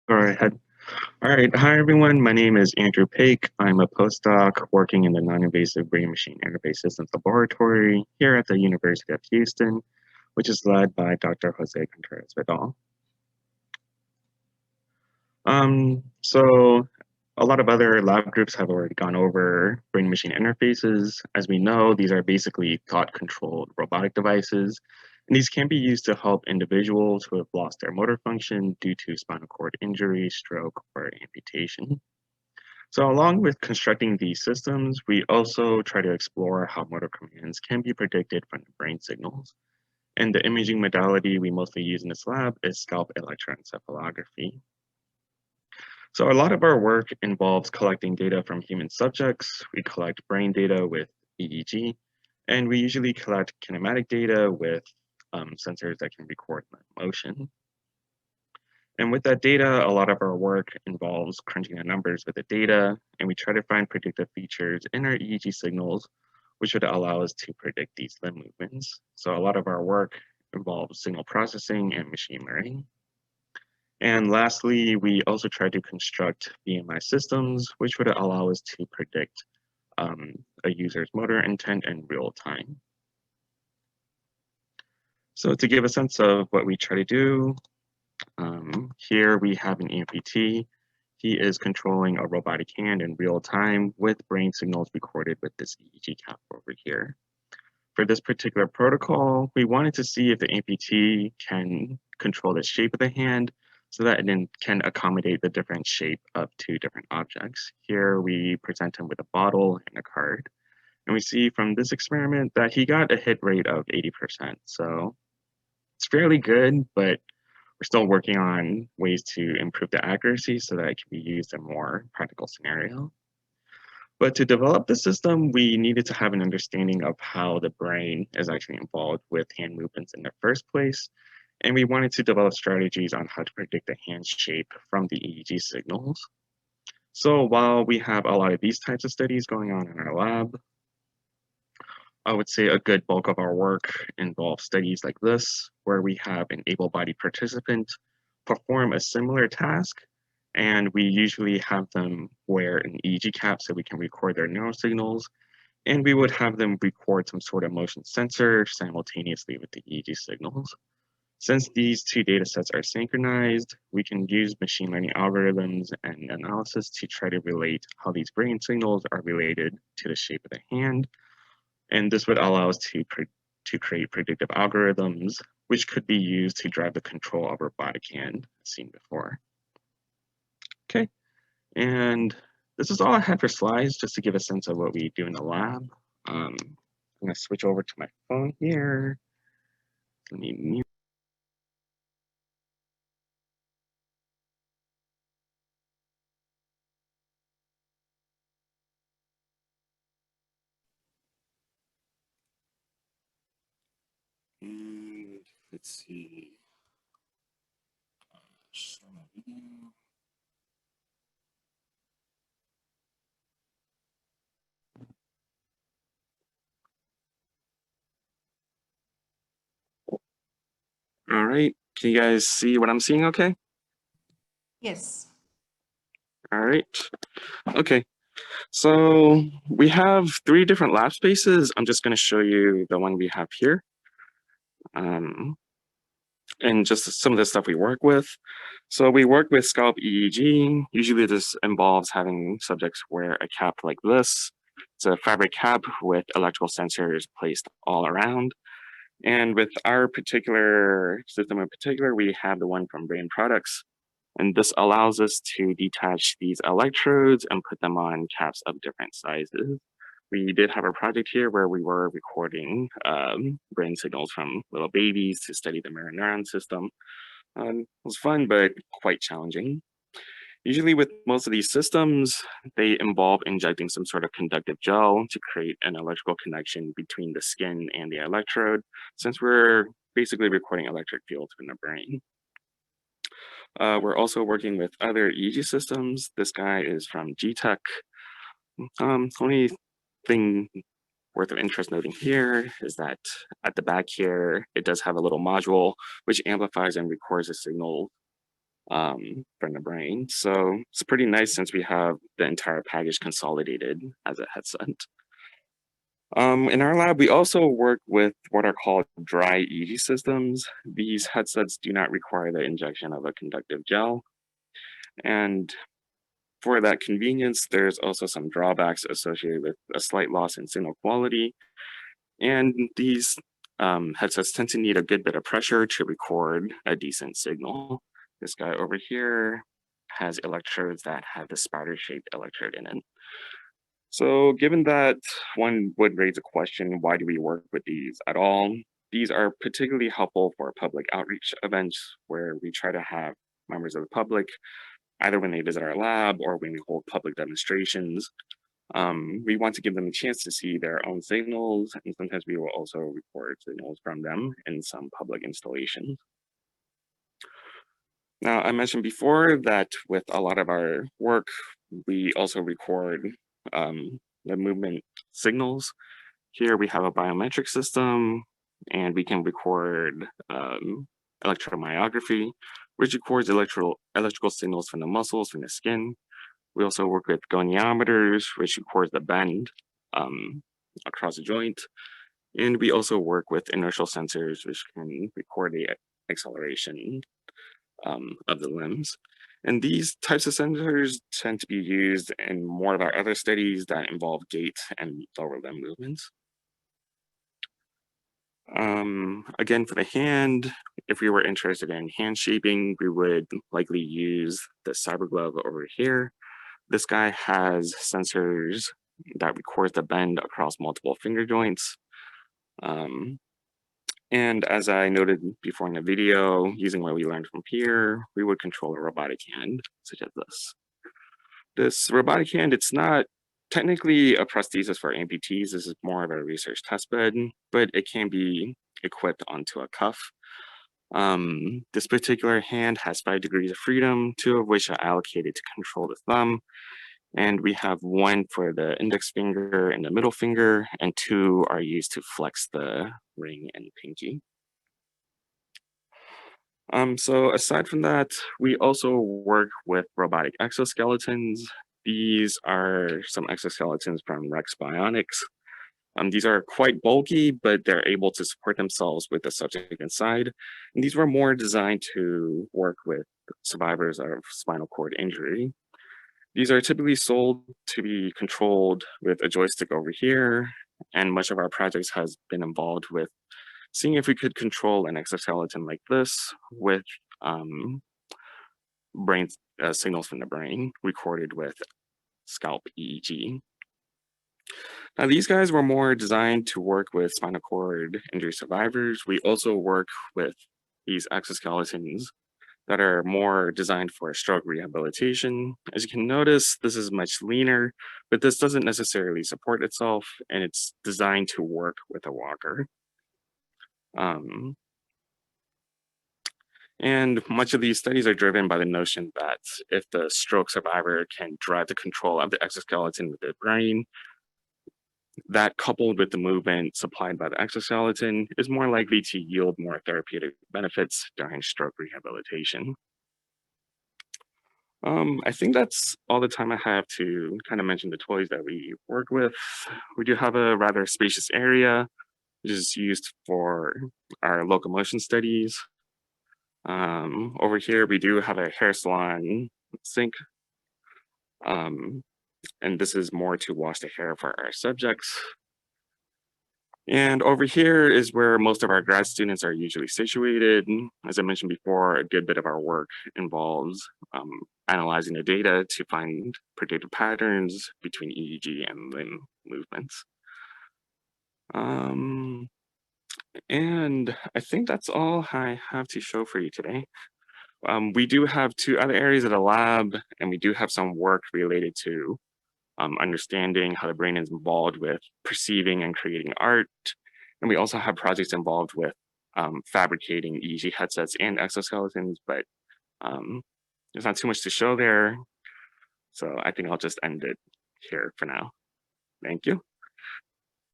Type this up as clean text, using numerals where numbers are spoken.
Go ahead. All right. Hi, everyone. My name is Andrew Paik. I'm a postdoc working in the Non-Invasive Brain-Machine Interface Systems Laboratory here at the University of Houston, which is led by Dr. Jose Contreras Vidal. So a lot of other lab groups have already gone over brain-machine interfaces. As we know, these are basically thought-controlled robotic devices, and these can be used to help individuals who have lost their motor function due to spinal cord injury, stroke, or amputation. So along with constructing these systems, we also try to explore how motor commands can be predicted from the brain signals. And the imaging modality we mostly use in this lab is scalp electroencephalography. So a lot of our work involves collecting data from human subjects. We collect brain data with EEG, and we usually collect kinematic data with sensors that can record motion. And with that data, a lot of our work involves crunching the numbers with the data, and we try to find predictive features in our EEG signals, which would allow us to predict these limb movements. So a lot of our work involves signal processing and machine learning. And lastly, we also try to construct BMI systems, which would allow us to predict a user's motor intent in real time. So to give a sense of what we try to do, here we have an amputee. He is controlling a robotic hand in real time with brain signals recorded with this EEG cap over here. For this particular protocol, we wanted to see if the amputee can control the shape of the hand so that it then can accommodate the different shape of two different objects. Here we present him with a bottle and a card. And we see from this experiment that he got a hit rate of 80%. So it's fairly good, but we're still working on ways to improve the accuracy so that it can be used in more practical scenario. But to develop the system, we needed to have an understanding of how the brain is actually involved with hand movements in the first place. And we wanted to develop strategies on how to predict the hand shape from the EEG signals. So while we have a lot of these types of studies going on in our lab, I would say a good bulk of our work involves studies like this, where we have an able-bodied participant perform a similar task, and we usually have them wear an EEG cap so we can record their neural signals, and we would have them record some sort of motion sensor simultaneously with the EEG signals. Since these two data sets are synchronized, we can use machine learning algorithms and analysis to try to relate how these brain signals are related to the shape of the hand. And this would allow us to create predictive algorithms, which could be used to drive the control of robotic hand, as seen before. Okay, and this is all I had for slides, just to give a sense of what we do in the lab. I'm gonna switch over to my phone here. Let me mute. And let's see. All right, can you guys see what I'm seeing okay? Yes. All right, okay. So we have 3 different lab spaces. I'm just gonna show you the one we have here. And just some of the stuff we work with. So we work with Scalp EEG. Usually this involves having subjects wear a cap like this. It's a fabric cap with electrical sensors placed all around. And with our particular system in particular, we have the one from Brain Products. And this allows us to detach these electrodes and put them on caps of different sizes. We did have a project here where we were recording brain signals from little babies to study the mirror neuron system. It was fun, but quite challenging. Usually with most of these systems, they involve injecting some sort of conductive gel to create an electrical connection between the skin and the electrode, since we're basically recording electric fields in the brain. We're also working with other EEG systems. This guy is from GTech. Only thing worth of interest noting here is that at the back here, it does have a little module which amplifies and records a signal from the brain. So it's pretty nice since we have the entire package consolidated as a headset. In our lab, we also work with what are called dry EEG systems. These headsets do not require the injection of a conductive gel. And for that convenience, there's also some drawbacks associated with a slight loss in signal quality. And these headsets tend to need a good bit of pressure to record a decent signal. This guy over here has electrodes that have the spider-shaped electrode in it. So given that, one would raise a question, why do we work with these at all? These are particularly helpful for public outreach events where we try to have members of the public, either when they visit our lab or when we hold public demonstrations. We want to give them a chance to see their own signals, and sometimes we will also record signals from them in some public installations. Now, I mentioned before that with a lot of our work, we also record the movement signals. Here we have a biometric system, and we can record electromyography, which records electrical signals from the muscles, from the skin. We also work with goniometers, which records the bend across the joint. And we also work with inertial sensors, which can record the acceleration of the limbs. And these types of sensors tend to be used in more of our other studies that involve gait and lower limb movements. Again, for the hand, if we were interested in hand shaping, we would likely use the cyber glove over here. This guy has sensors that records the bend across multiple finger joints. And as I noted before in the video, using what we learned from here, we would control a robotic hand, such as this. This robotic hand, it's not technically a prosthesis for amputees. This is more of a research testbed, but it can be equipped onto a cuff. This particular hand has 5 degrees of freedom, 2 of which are allocated to control the thumb. And we have 1 for the index finger and the middle finger, and 2 are used to flex the ring and pinky. So aside from that, we also work with robotic exoskeletons. These are some exoskeletons from Rex Bionics. These are quite bulky, but they're able to support themselves with the subject inside. And these were more designed to work with survivors of spinal cord injury. These are typically sold to be controlled with a joystick over here, and much of our projects has been involved with seeing if we could control an exoskeleton like this with brain signals from the brain recorded with Scalp Eeg. Now, these guys were more designed to work with spinal cord injury survivors. We also work with these exoskeletons that are more designed for stroke rehabilitation. As you can notice, this is much leaner, but this doesn't necessarily support itself, and it's designed to work with a walker. And much of these studies are driven by the notion that if the stroke survivor can drive the control of the exoskeleton with their brain, that coupled with the movement supplied by the exoskeleton is more likely to yield more therapeutic benefits during stroke rehabilitation. I think that's all the time I have to kind of mention the toys that we work with. We do have a rather spacious area, which is used for our locomotion studies. Over here, we do have a hair salon sink. And this is more to wash the hair for our subjects. And over here is where most of our grad students are usually situated. As I mentioned before, a good bit of our work involves analyzing the data to find predictive patterns between EEG and limb movements. And I think that's all I have to show for you today. We do have 2 other areas of the lab, and we do have some work related to understanding how the brain is involved with perceiving and creating art. And we also have projects involved with fabricating EEG headsets and exoskeletons, but there's not too much to show there. So I think I'll just end it here for now. Thank you.